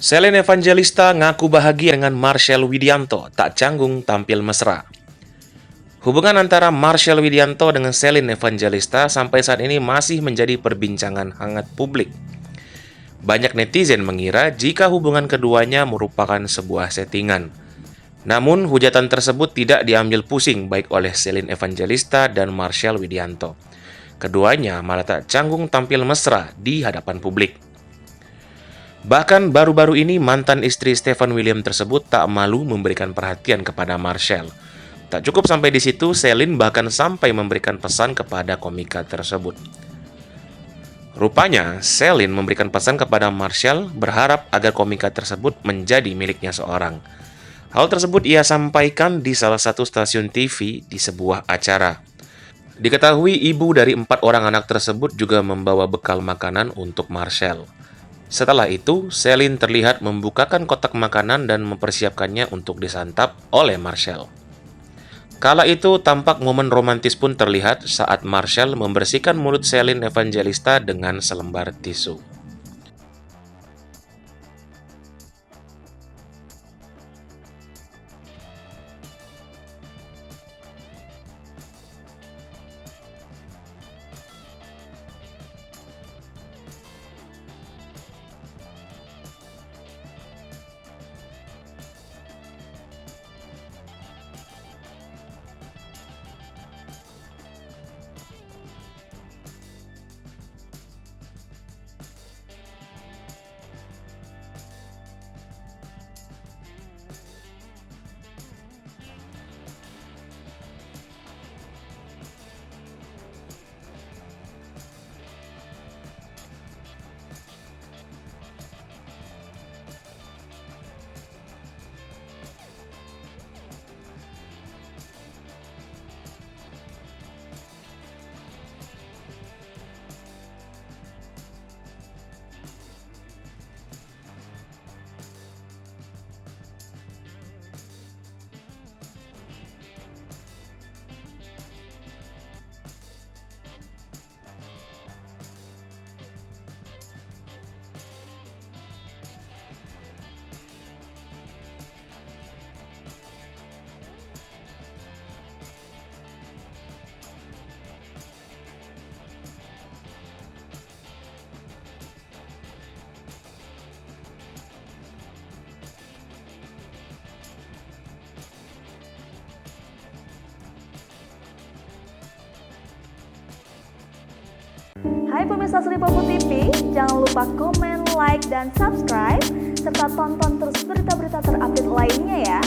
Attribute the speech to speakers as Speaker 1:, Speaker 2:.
Speaker 1: Selen Evangelista ngaku bahagia dengan Marcel Widianto, tak canggung tampil mesra. Hubungan antara Marcel Widianto dengan Selen Evangelista sampai saat ini masih menjadi perbincangan hangat publik. Banyak netizen mengira jika hubungan keduanya merupakan sebuah settingan. Namun, hujatan tersebut tidak diambil pusing baik oleh Selen Evangelista dan Marcel Widianto. Keduanya malah tak canggung tampil mesra di hadapan publik. Bahkan baru-baru ini mantan istri Stephen William tersebut tak malu memberikan perhatian kepada Marcel. Tak cukup sampai di situ, Selen bahkan sampai memberikan pesan kepada komika tersebut. Rupanya, Selen memberikan pesan kepada Marcel berharap agar komika tersebut menjadi miliknya seorang. Hal tersebut ia sampaikan di salah satu stasiun TV di sebuah acara. Diketahui ibu dari 4 orang anak tersebut juga membawa bekal makanan untuk Marcel. Setelah itu, Selen terlihat membukakan kotak makanan dan mempersiapkannya untuk disantap oleh Marcel. Kala itu, tampak momen romantis pun terlihat saat Marcel membersihkan mulut Selen Evangelista dengan selembar tisu.
Speaker 2: Hai pemirsa Sri Popo TV, jangan lupa komen, like, dan subscribe, serta tonton terus berita-berita terupdate lainnya ya.